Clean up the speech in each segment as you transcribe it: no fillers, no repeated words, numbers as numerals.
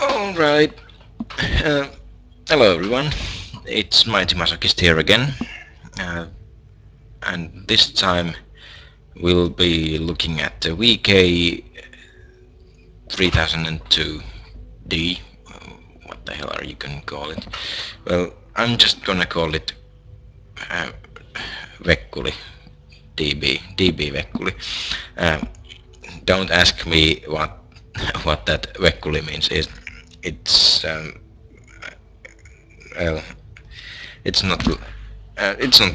Alright, uh, hello everyone, it's Migthymasochis here again, uh, and this time we'll be looking at the VK 3002D, what the hell are you gonna call it? Well, I'm just gonna call it uh, Vekkuli, DB Vekkuli. Uh, don't ask me what that Vekkuli means. It's well, it's not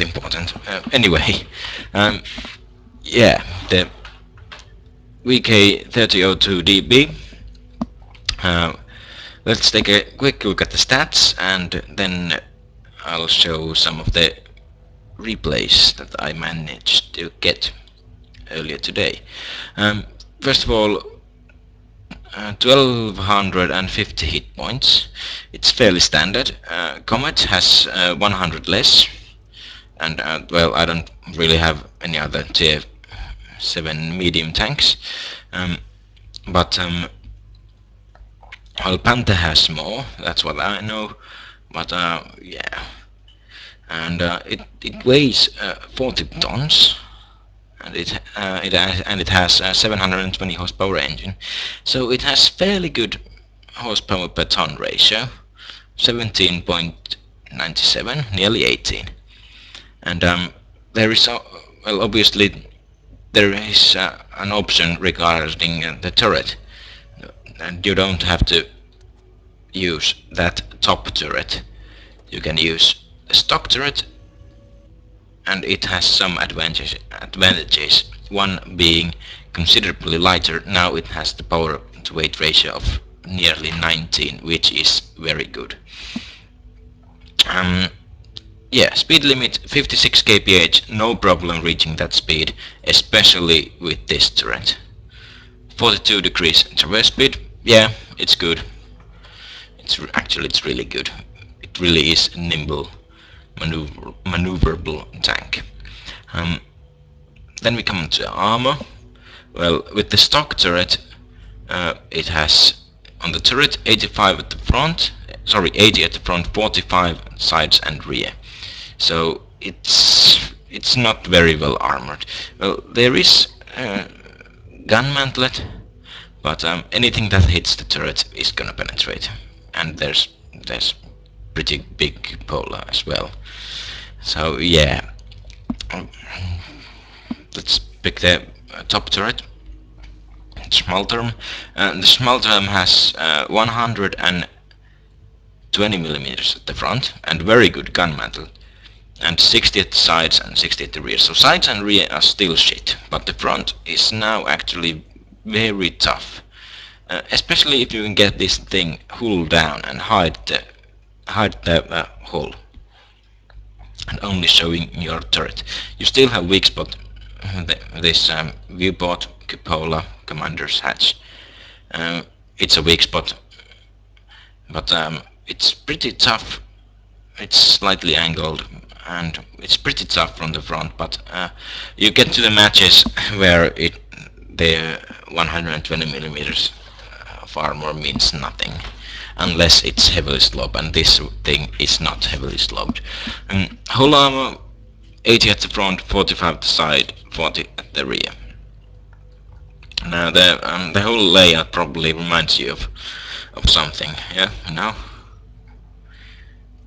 important. Anyway, um, yeah, the VK3002DB. Uh, let's take a quick look at the stats, and then I'll show some of the replays that I managed to get earlier today. Um, First of all, 1250 hit points. It's fairly standard. Comet has 100 less, and well, I don't really have any other tier 7 medium tanks, but well, Panther has more, that's what I know, but yeah, and it weighs 40 tons, and it has a 720 horsepower engine, so it has fairly good horsepower per ton ratio, 17.97, nearly 18, and there is well, obviously there is an option regarding the turret, and you don't have to use that top turret. You can use the stock turret, and it has some advantages. One being considerably lighter. Now it has the power to weight ratio of nearly 19, which is very good. Yeah, speed limit 56 kph, no problem reaching that speed, especially with this turret. 42 degrees traverse speed, yeah, it's good. It's really good. It really is a nimble, maneuverable tank. Then we come to armor. Well, with the stock turret, it has on the turret 85 at the front, 80 at the front, 45 sides and rear. So it's not very well armored. Well, there is gun mantlet, but anything that hits the turret is gonna penetrate, and there's pretty big polar as well. So yeah, um, let's pick the top turret. Schmalterm. The Schmalterm has 120 millimeters at the front and very good gun mantle, and 60 at the sides and 60 at the rear. So sides and rear are still shit, but the front is now actually very tough. Especially if you can get this thing hull down and hide the hull and only showing your turret. You still have weak spot. This viewport cupola commander's hatch. It's a weak spot, but it's pretty tough. It's slightly angled, and it's pretty tough from the front, but you get to the matches where the 120 millimeters of armor means nothing unless it's heavily sloped, and this thing is not heavily sloped. Whole armor 80 at the front, 45 at the side, 40 at the rear. Now the whole layout probably reminds you of something, yeah,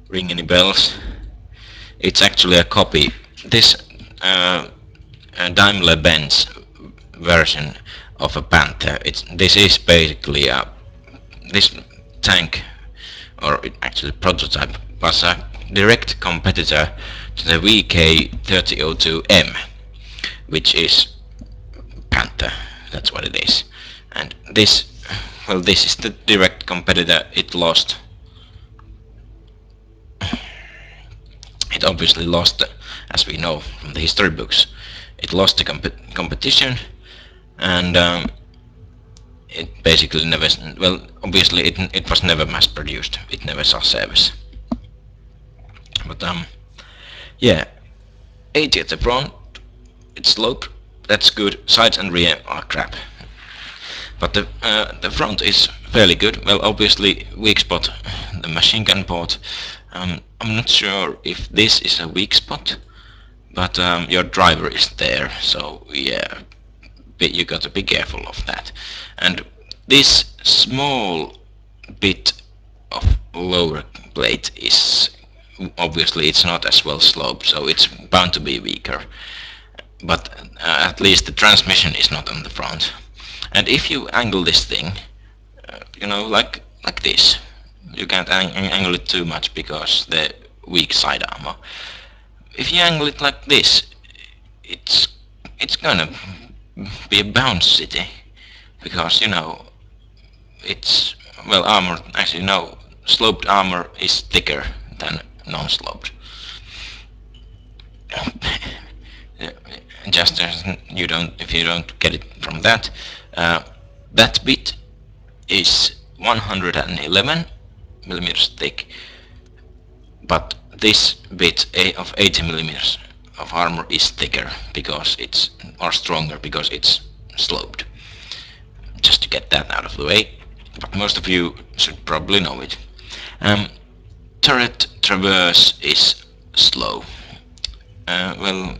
ring any bells? It's actually a copy. This Daimler-Benz version of a Panther. This is basically this tank, or actually prototype, was a direct competitor to the VK3002M, which is Panther. That's what it is. And this is the direct competitor. It lost. It obviously lost, as we know from the history books. It lost the competition, and it basically never. Well, obviously it was never mass produced. It never saw service. But yeah, 80 at the front. It's sloped. That's good. Sides and rear are crap. But the front is fairly good. Well, obviously weak spot, the machine gun port. I'm not sure if this is a weak spot, but your driver is there, so yeah, you got to be careful of that. And this small bit of lower plate is obviously it's not as well sloped, so it's bound to be weaker. But at least the transmission is not on the front. And if you angle this thing, like this, you can't angle it too much because the weak side armor. If you angle it like this, it's gonna be a bounce city because it's well armor. Actually, no, sloped armor is thicker than non-sloped. Just as if you don't get it from that, that bit is 111 millimeters thick, but this bit of 80 millimeters of armor is thicker because or stronger because it's sloped. Just to get that out of the way, but most of you should probably know it. Turret traverse is slow. Well,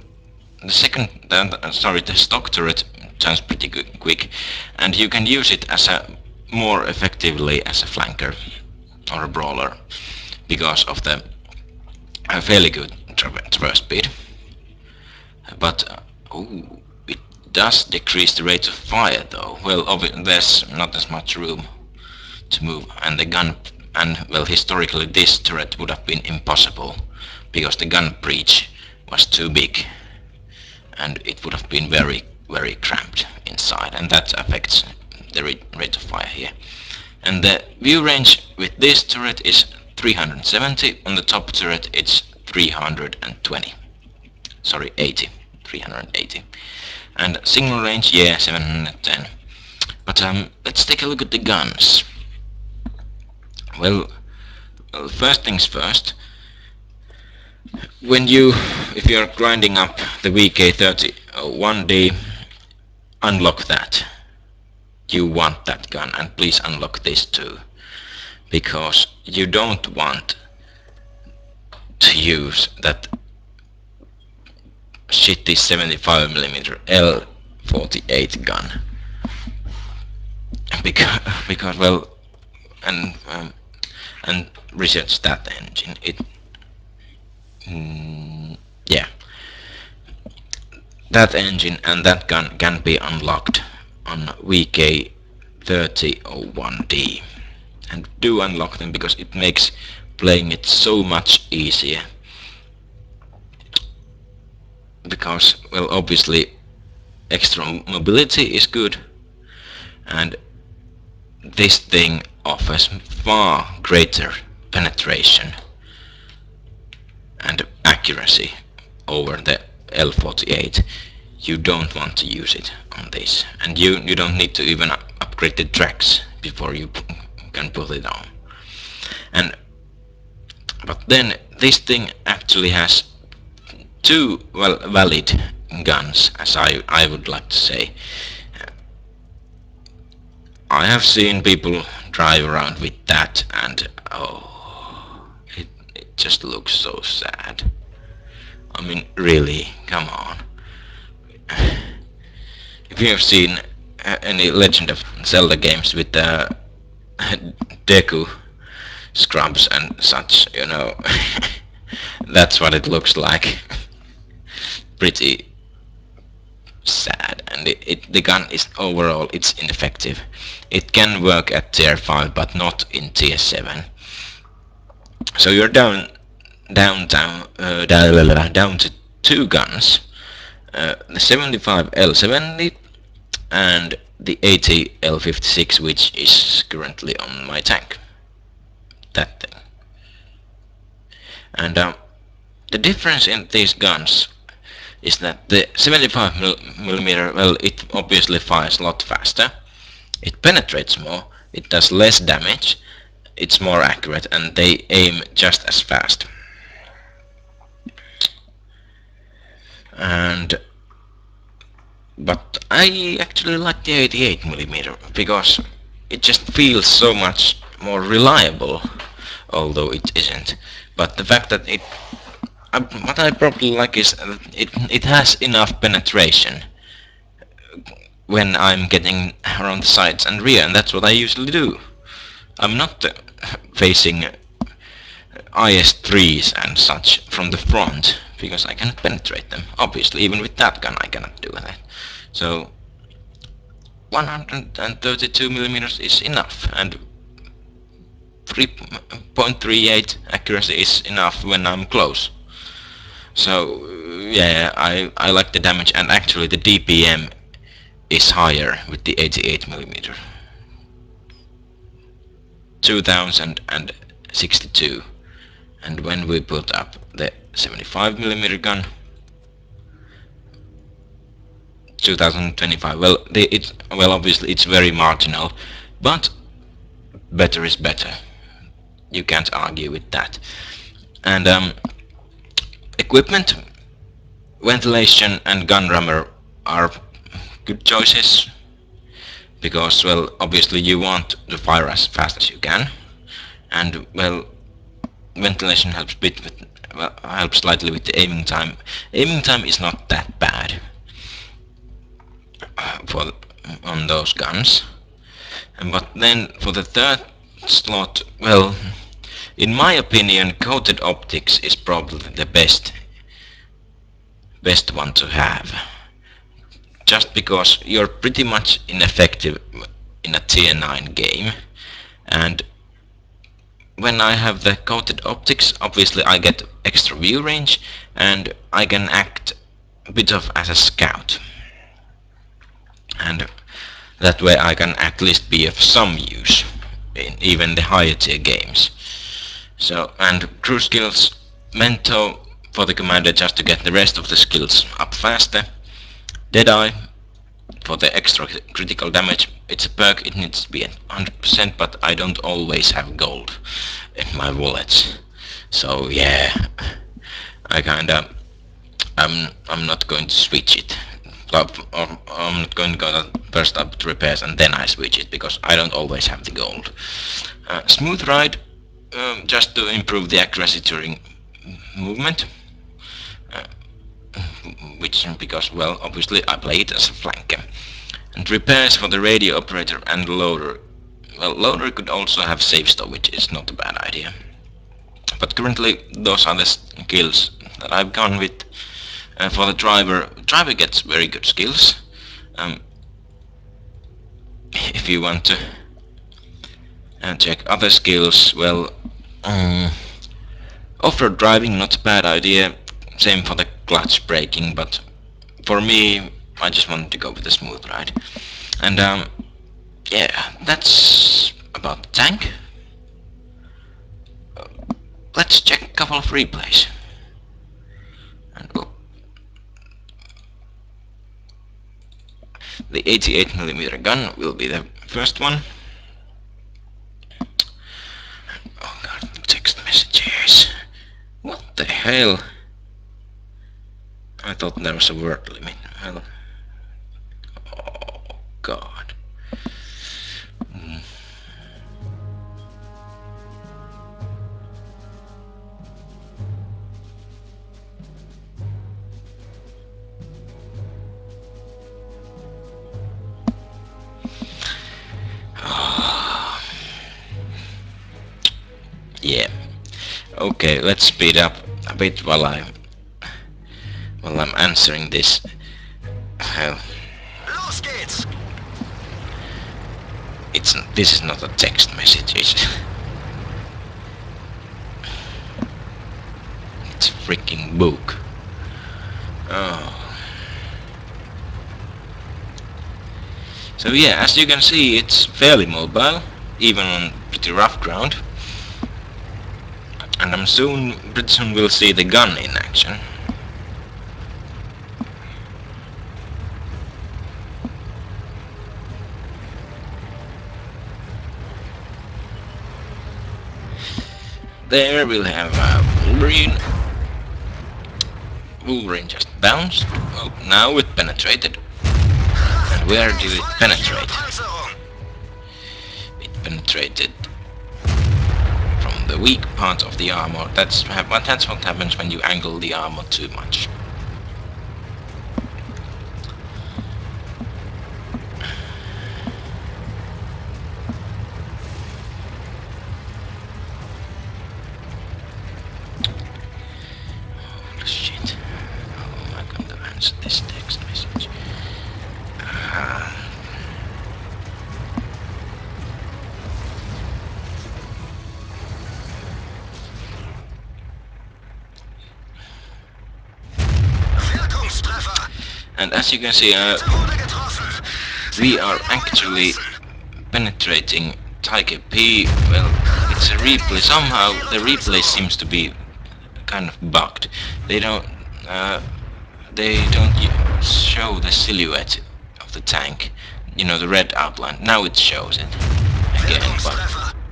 the stock turret turns pretty quick, and you can use it as more effectively as a flanker or a brawler because of the fairly good traverse speed. But it does decrease the rate of fire though. Well, there's not as much room to move, and the gun, and well, historically this turret would have been impossible because the gun breech was too big, and it would have been very, very cramped inside, and that affects the rate of fire here. And the view range with this turret is 370. On the top turret it's 320. Sorry, 80. 380. And signal range, yeah, 710. But let's take a look at the guns. Well, first things first. If you're grinding up the VK31D, unlock that. You want that gun, and please unlock this too, because you don't want to use that shitty 75mm L48 gun, because well, and research that engine. Yeah, that engine and that gun can be unlocked on VK3001D, and do unlock them because it makes playing it so much easier. Because, well, obviously extra mobility is good, and this thing offers far greater penetration and accuracy over the L48. You don't want to use it on this, and you don't need to even upgrade the tracks before you can put it on. But then this thing actually has two valid guns, as I would like to say. I have seen people drive around with that, and it just looks so sad. I mean, really, come on. If you have seen any Legend of Zelda games with Deku scrubs and such, that's what it looks like. Pretty sad, and the gun is overall it's ineffective. It can work at tier 5 but not in tier 7. So you're down to two guns, the 75 L70 and the 80 L56, which is currently on my tank. That thing. And the difference in these guns is that the 75mm, well, it obviously fires a lot faster, it penetrates more, it does less damage, it's more accurate, and they aim just as fast. And But I actually like the 88mm because it just feels so much more reliable, although it isn't. But the fact that what I probably like is that it has enough penetration when I'm getting around the sides and rear, and that's what I usually do. I'm not facing IS-3s and such from the front, because I cannot penetrate them. Obviously, even with that gun I cannot do that. So 132mm is enough, and 3.38 accuracy is enough when I'm close. So yeah, I like the damage, and actually the DPM is higher with the 88mm. 2062. And when we put up the 75mm gun, 2025. Well, obviously it's very marginal, but better is better. You can't argue with that. And equipment, ventilation, and gun rammer are good choices because, well, obviously you want to fire as fast as you can, and well, ventilation helps slightly with the aiming time. Aiming time is not that bad for on those guns. But then for the third slot, well, in my opinion, coated optics is probably the best one to have. Just because you're pretty much ineffective in a tier 9 game, and when I have the coated optics, obviously I get extra view range, and I can act a bit of as a scout. And that way I can at least be of some use in even the higher tier games. So, and crew skills, Mento for the commander just to get the rest of the skills up faster. Deadeye for the extra critical damage. It's a perk, it needs to be at 100%, but I don't always have gold in my wallets. So yeah, I'm not going to switch it. I'm not going to go first up to repairs and then I switch it, because I don't always have the gold. Smooth ride, just to improve the accuracy during movement. Which, because, well, obviously I play it as a flanker. And repairs for the radio operator and loader. Well, loader could also have save store, which is not a bad idea. But currently those are the skills that I've gone with. For the driver gets very good skills. If you want to check other skills, well, off-road driving, not a bad idea. Same for the clutch braking, but for me, I just wanted to go with a smooth ride. And yeah, that's about the tank. Let's check a couple of replays. And the 88mm gun will be the first one. Oh god, text messages. What the hell? I thought there was a word limit. Well, oh god. Yeah. Okay, let's speed up a bit while I'm answering this. Los geht's! This is not a text message. It's a freaking book. Oh. So yeah, as you can see, it's fairly mobile, even on pretty rough ground. And pretty soon we'll see the gun in action. There we'll have Wolverine. Wolverine just bounced. Oh, now it penetrated. And where did it penetrate? It penetrated from the weak part of the armor. That's what happens when you angle the armor too much. Holy shit. Oh my god, to answer this text message. And as you can see, we are actually penetrating Tiger P. Well, it's a replay. Somehow the replay seems to be kind of bugged. They don't show the silhouette of the tank. You know, the red outline. Now it shows it again, but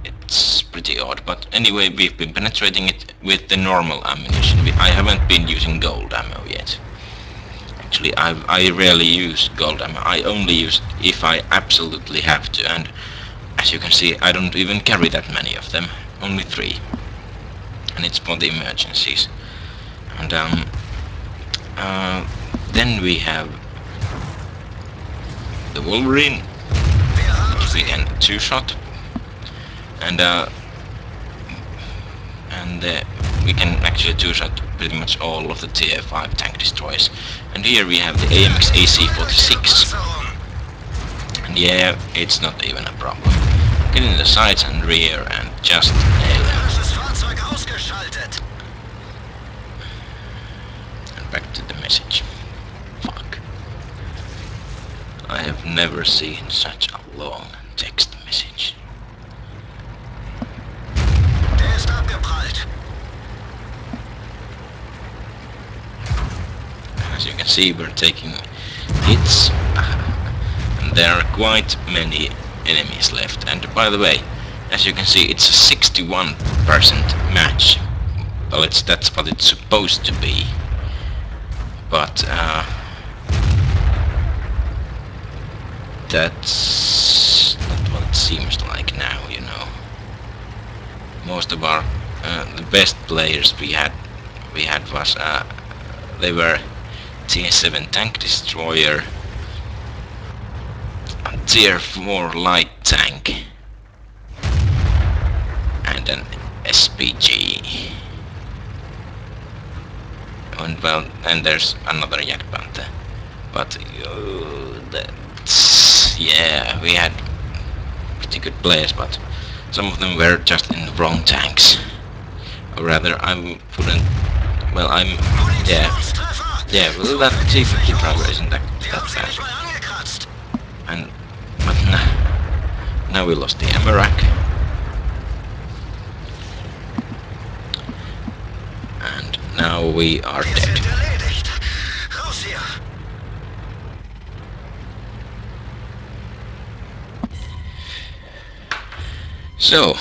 it's pretty odd. But anyway, we've been penetrating it with the normal ammunition. I haven't been using gold ammo yet. Actually, I rarely use gold ammo. I only use if I absolutely have to, and as you can see, I don't even carry that many of them. Only 3. And it's for the emergencies. And then we have the Wolverine, which we can 2-shot, and we can actually 2-shot pretty much all of the tier 5 tank destroyers. And here we have the AMX AC-46, and yeah, it's not even a problem. Get in the sides and rear and just nail them. And back to the message. Fuck. I have never seen such a long text message. As you can see, we're taking hits, and there are quite many enemies left. And by the way, as you can see, it's a 61% match. Well, that's what it's supposed to be, but that's not what it seems like now, you know. Most of our the best players we had was they were tier 7 tank destroyer, a tier 4 light tank, and an SPG. And well, and there's another Yak Panther. But yeah, we had pretty good players, but some of them were just in the wrong tanks. Or rather, yeah, well, that T-50 driver isn't that bad. But now we lost the Amarak. And now we are dead. So,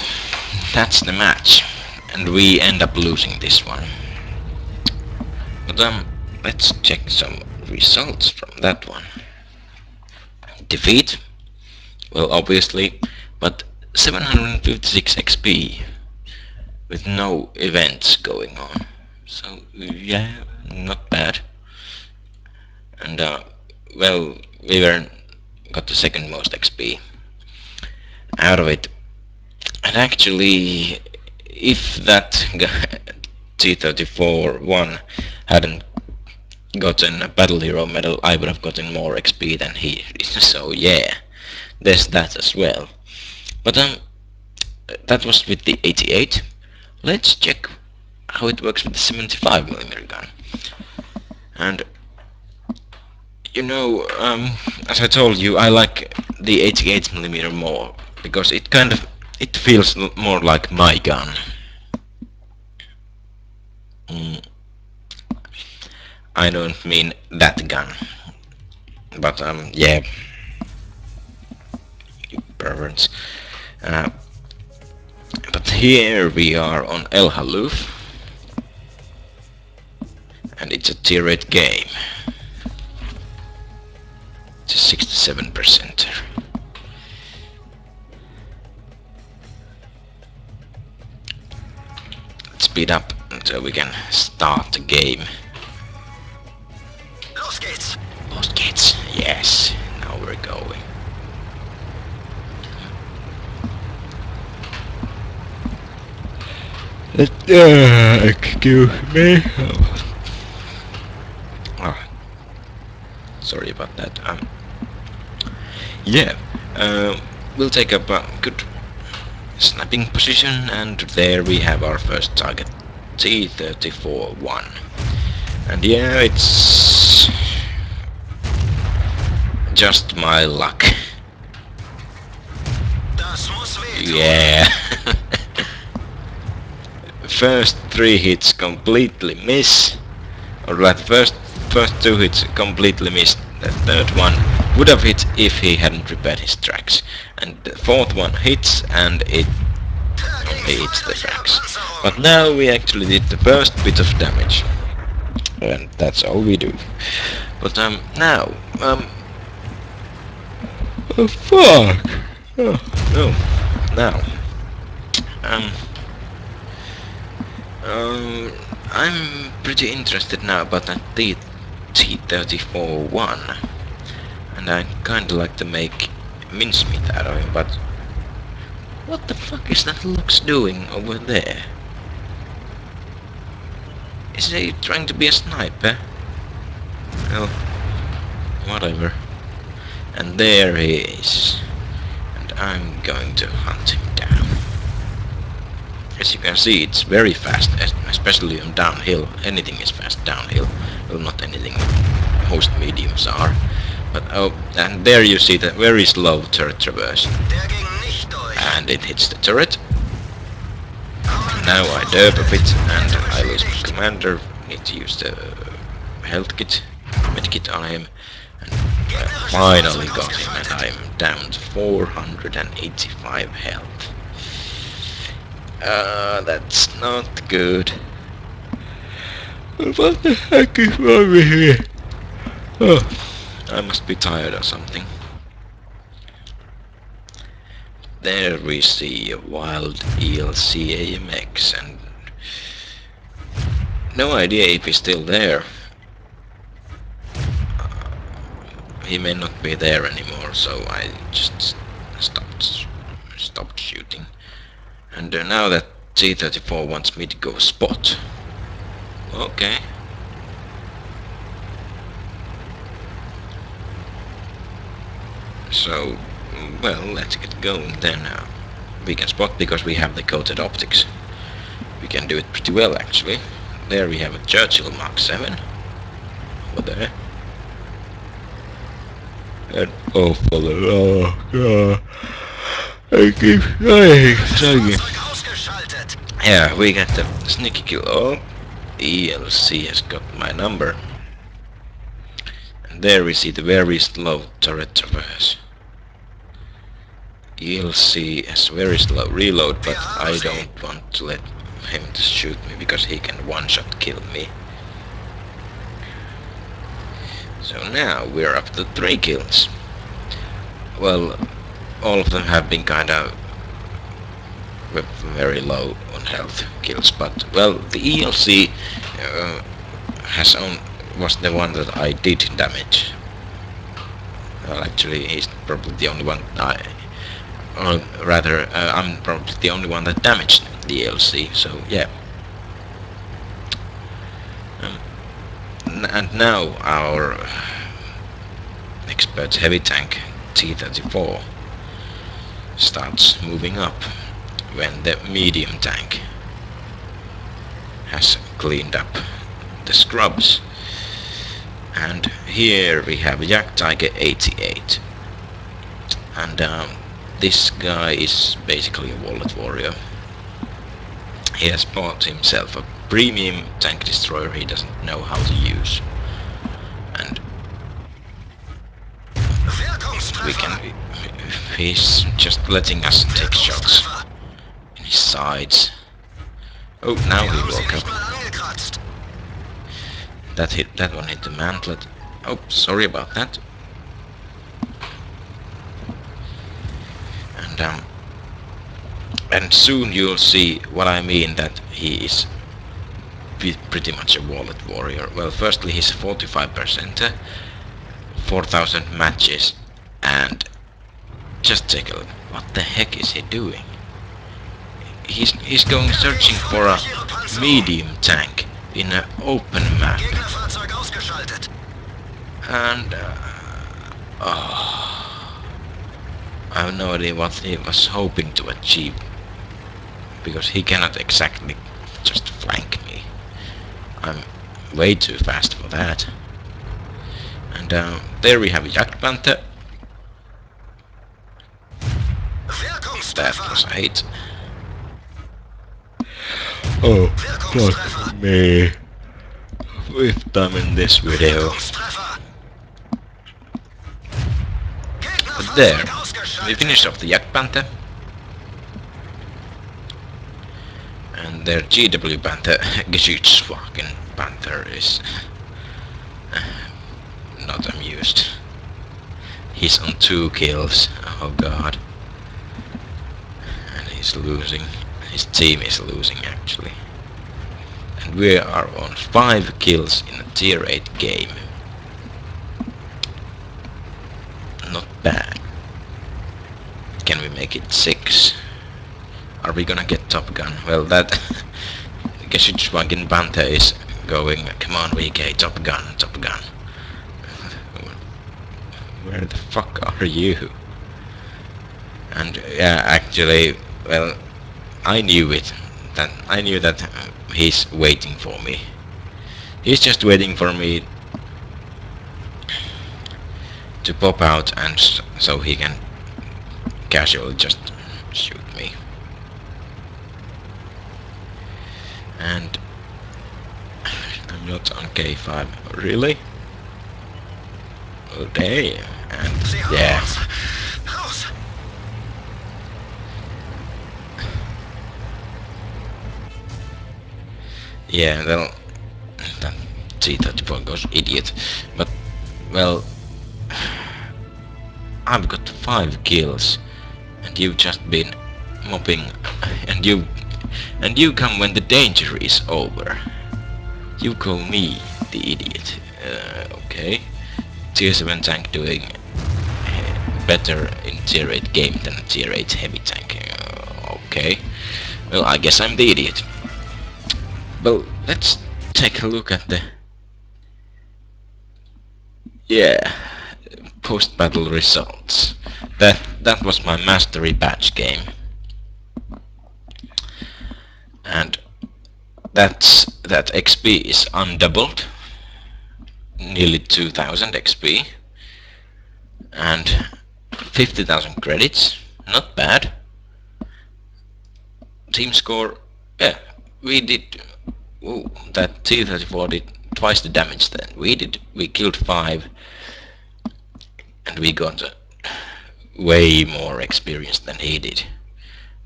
that's the match. And we end up losing this one. But let's check some results from that one. Defeat? Well, obviously, but 756 XP with no events going on. So, yeah, not bad. And, well, we got the second most XP out of it. And actually, if that T-34-1 hadn't gotten a Battle Hero medal, I would have gotten more XP than he. So yeah, there's that as well. But that was with the 88. Let's check how it works with the 75mm gun. And you know, as I told you, I like the 88mm more because it feels more like my gun. I don't mean that gun, but yeah, you perverts. But here we are on El Haluf, and it's a tier 8 game. It's a 67%. Let's speed up until we can start the game. Los geht's! Lost kids, yes, now we're going. Excuse me. Oh, sorry about that. Yeah, we'll take up a good snapping position, and there we have our first target, T-34-1. And yeah, it's just my luck. Das muss wehtun. Yeah. First 3 hits completely miss, or that first 2 hits completely missed. The third one would have hit if he hadn't repaired his tracks, and the fourth one hits and it only hits the tracks. But now we actually did the first bit of damage, and that's all we do. But now oh fuck! Oh no! Now I'm pretty interested now about that T-34-1, and I kinda like to make mincemeat out of him, but what the fuck is that Lux doing over there? Is he trying to be a sniper? Oh, whatever. And there he is, and I'm going to hunt him down. As you can see, it's very fast, especially on downhill. Anything is fast downhill. Well, not anything. Most mediums are. But oh, and there you see the very slow turret traverse. Der ging nicht durch. And it hits the turret. Now I derp a bit, and I lose my commander. Need to use the health kit, medkit on him. And I finally got him, and I'm down to 485 health. That's not good. What the heck is wrong with me? Oh, I must be tired or something. There we see a wild ELC AMX, and no idea if he's still there. He may not be there anymore, so I just stopped shooting. And now that T-34 wants me to go spot. Okay. So, well, let's get going then. We can spot because we have the coated optics. We can do it pretty well, actually. There we have a Churchill Mark 7. Over there. And oh, for the love of God. I keep dying. Ausgeschaltet. Yeah, we got the sneaky kill. Oh, ELC has got my number. And there we see the very slow turret traverse. ELC has very slow reload, but I don't want to let him to shoot me because he can one-shot kill me. So now we're up to 3 kills. Well, all of them have been kind of very low on health kills, but well, the ELC was the one that I did damage. Well, actually, he's probably the only one or rather, I'm probably the only one that damaged the ELC. So yeah. And now our expert heavy tank T-34 starts moving up when the medium tank has cleaned up the scrubs. And here we have Yak Tiger 88, and this guy is basically a wallet warrior. He has bought himself a premium tank destroyer he doesn't know how to use, and we can. He's just letting us take shots in his sides. Oh, now he woke up. That one hit the mantlet. Oh, sorry about that. and soon you'll see what I mean, that he is pretty much a wallet warrior. Well, firstly he's 45%, 4000 matches, and just take a look. What the heck is he doing? He's going searching for a medium tank in an open map, Gegnerfahrzeug ausgeschaltet. and oh, I have no idea what he was hoping to achieve, because he cannot exactly just flank me. I'm way too fast for that. And there we have a Jagdpanther. That was a hit. Oh, fuck me. 5th time in this video. But there, we finished off the Jagdpanther. And their GW Panther, Geschützwagen Panther, is not amused. He's on 2 kills, oh god. And he's losing. His team is losing actually. And we are on 5 kills in a tier 8 game. Not bad. Can we make it 6? Are we gonna get Top Gun? Well, that Geschützwagen Panther is going, come on VK, Top Gun, Top Gun. Where the fuck are you? And yeah, actually, well, I knew it. I knew that he's waiting for me. He's just waiting for me to pop out, and so he can casually just shoot me. And I'm not on K5. Really? Oh damn. And yeah. Yeah, well, that T-34 goes idiot. But, well, I've got 5 kills, and you've just been mopping, and you come when the danger is over. You call me the idiot. Okay. Tier 7 tank doing better in tier 8 game than a tier 8 heavy tank. Okay. Well, I guess I'm the idiot. Well, let's take a look at the post-battle results. That was my mastery badge game, and that XP is undoubled, nearly 2000 XP, and 50,000 credits. Not bad. Team score, yeah, we did. Ooh, that T-34 did twice the damage then. We killed 5, and we got way more experience than he did.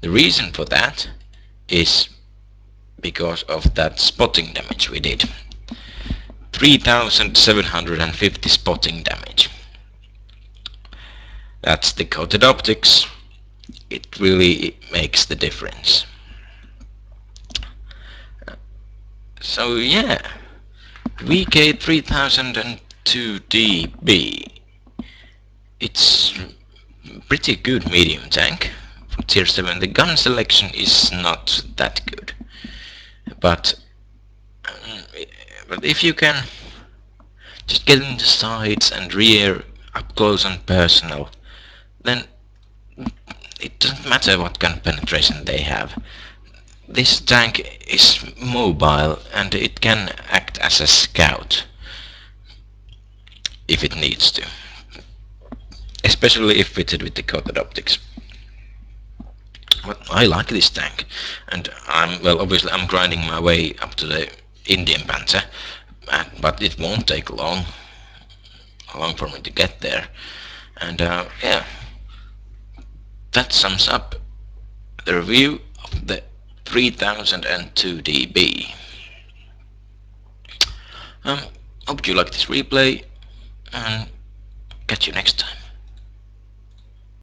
The reason for that is because of that spotting damage we did. 3750 spotting damage. That's the coated optics. It really makes the difference. So yeah, VK 3002 DB. It's pretty good medium tank for tier 7. The gun selection is not that good, but if you can just get into sights and rear up close and personal, then it doesn't matter what gun penetration they have. This tank is mobile, and it can act as a scout if it needs to, especially if fitted with the coated optics. But I like this tank, and obviously I'm grinding my way up to the Indian Panther, but it won't take long for me to get there. And yeah, that sums up the review of the 3002 DB. Hope you like this replay, and catch you next time.